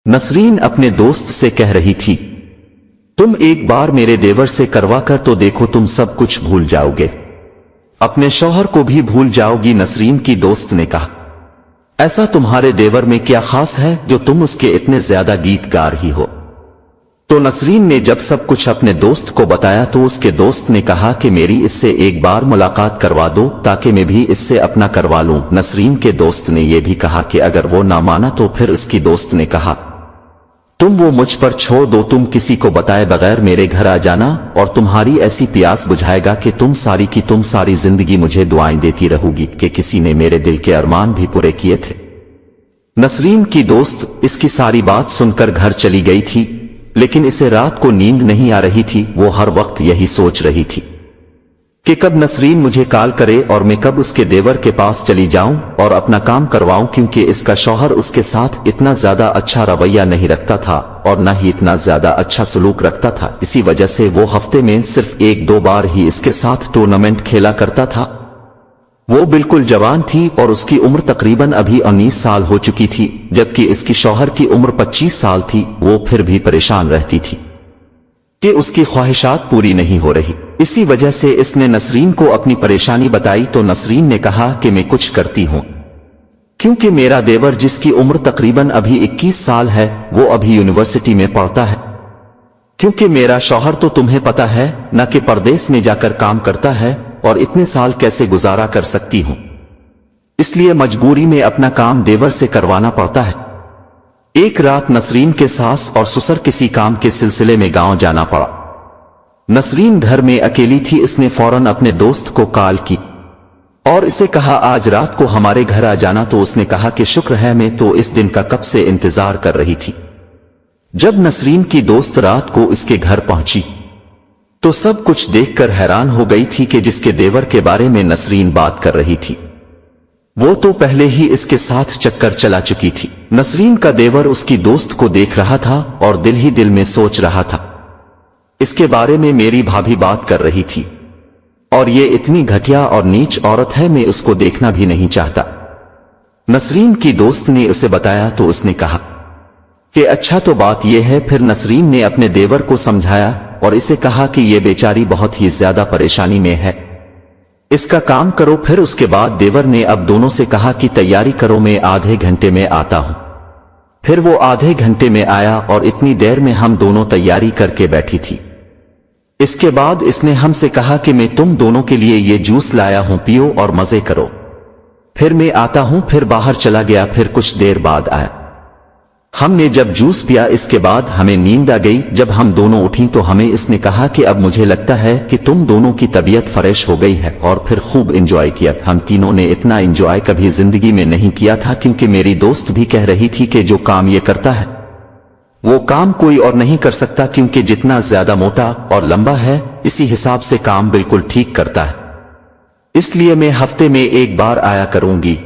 नसरीन अपने दोस्त से कह रही थी, तुम एक बार मेरे देवर से करवा कर तो देखो, तुम सब कुछ भूल जाओगे, अपने शौहर को भी भूल जाओगी। नसरीन की दोस्त ने कहा, ऐसा तुम्हारे देवर में क्या खास है जो तुम उसके इतने ज्यादा गीत गा रही हो? तो नसरीन ने जब सब कुछ अपने दोस्त को बताया तो उसके दोस्त ने कहा कि मेरी इससे एक बार मुलाकात करवा दो ताकि मैं भी इससे अपना करवा लूं। नसरीन के दोस्त ने यह भी कहा कि अगर वो ना माना तो फिर उसकी दोस्त ने कहा, तुम वो मुझ पर छोड़ दो, तुम किसी को बताए बगैर मेरे घर आ जाना और तुम्हारी ऐसी प्यास बुझाएगा कि तुम सारी जिंदगी मुझे दुआएं देती रहोगी कि किसी ने मेरे दिल के अरमान भी पूरे किए थे। नसरीन की दोस्त इसकी सारी बात सुनकर घर चली गई थी, लेकिन इसे रात को नींद नहीं आ रही थी। वो हर वक्त यही सोच रही थी कि कब नसरीन मुझे कॉल करे और मैं कब उसके देवर के पास चली जाऊं और अपना काम करवाऊं, क्योंकि इसका शौहर उसके साथ इतना ज्यादा अच्छा रवैया नहीं रखता था और न ही इतना ज्यादा अच्छा सलूक रखता था। इसी वजह से वो हफ्ते में सिर्फ 1-2 बार ही इसके साथ टूर्नामेंट खेला करता था। वो बिल्कुल जवान थी और उसकी उम्र तकरीबन अभी 19 साल हो चुकी थी, जबकि इसकी शौहर की उम्र 25 साल थी। वो फिर भी परेशान रहती थी कि उसकी ख्वाहिशात पूरी नहीं हो रही। इसी वजह से इसने नसरीन को अपनी परेशानी बताई तो नसरीन ने कहा कि मैं कुछ करती हूं, क्योंकि मेरा देवर जिसकी उम्र तकरीबन अभी 21 साल है वो अभी यूनिवर्सिटी में पढ़ता है। क्योंकि मेरा शौहर तो तुम्हें पता है न कि परदेश में जाकर काम करता है और इतने साल कैसे गुजारा कर सकती हूं, इसलिए मजबूरी में अपना काम देवर से करवाना पड़ता है। एक रात नसरीन के सास और ससुर किसी काम के सिलसिले में गांव जाना पड़ा। नसरीन घर में अकेली थी। इसने फौरन अपने दोस्त को कॉल की और इसे कहा आज रात को हमारे घर आ जाना। तो उसने कहा कि शुक्र है, मैं तो इस दिन का कब से इंतजार कर रही थी। जब नसरीन की दोस्त रात को इसके घर पहुंची तो सब कुछ देखकर हैरान हो गई थी कि जिसके देवर के बारे में नसरीन बात कर रही थी वो तो पहले ही इसके साथ चक्कर चला चुकी थी। नसरीन का देवर उसकी दोस्त को देख रहा था और दिल ही दिल में सोच रहा था, इसके बारे में मेरी भाभी बात कर रही थी और ये इतनी घटिया और नीच औरत है, मैं उसको देखना भी नहीं चाहता। नसरीन की दोस्त ने उसे बताया तो उसने कहा कि अच्छा तो बात यह है। फिर नसरीन ने अपने देवर को समझाया और इसे कहा कि ये बेचारी बहुत ही ज्यादा परेशानी में है, इसका काम करो। फिर उसके बाद देवर ने अब दोनों से कहा कि तैयारी करो, मैं आधे घंटे में आता हूं। फिर वो आधे घंटे में आया और इतनी देर में हम दोनों तैयारी करके बैठी थी। इसके बाद इसने हमसे कहा कि मैं तुम दोनों के लिए ये जूस लाया हूं, पियो और मजे करो, फिर मैं आता हूं। फिर बाहर चला गया। फिर कुछ देर बाद आया। हमने जब जूस पिया इसके बाद हमें नींद आ गई। जब हम दोनों उठी तो हमें इसने कहा कि अब मुझे लगता है कि तुम दोनों की तबीयत फ्रेश हो गई है, और फिर खूब एंजॉय किया। हम तीनों ने इतना एंजॉय कभी जिंदगी में नहीं किया था, क्योंकि मेरी दोस्त भी कह रही थी कि जो काम ये करता है वो काम कोई और नहीं कर सकता, क्योंकि जितना ज्यादा मोटा और लंबा है इसी हिसाब से काम बिल्कुल ठीक करता है। इसलिए मैं हफ्ते में 1 बार आया करूंगी।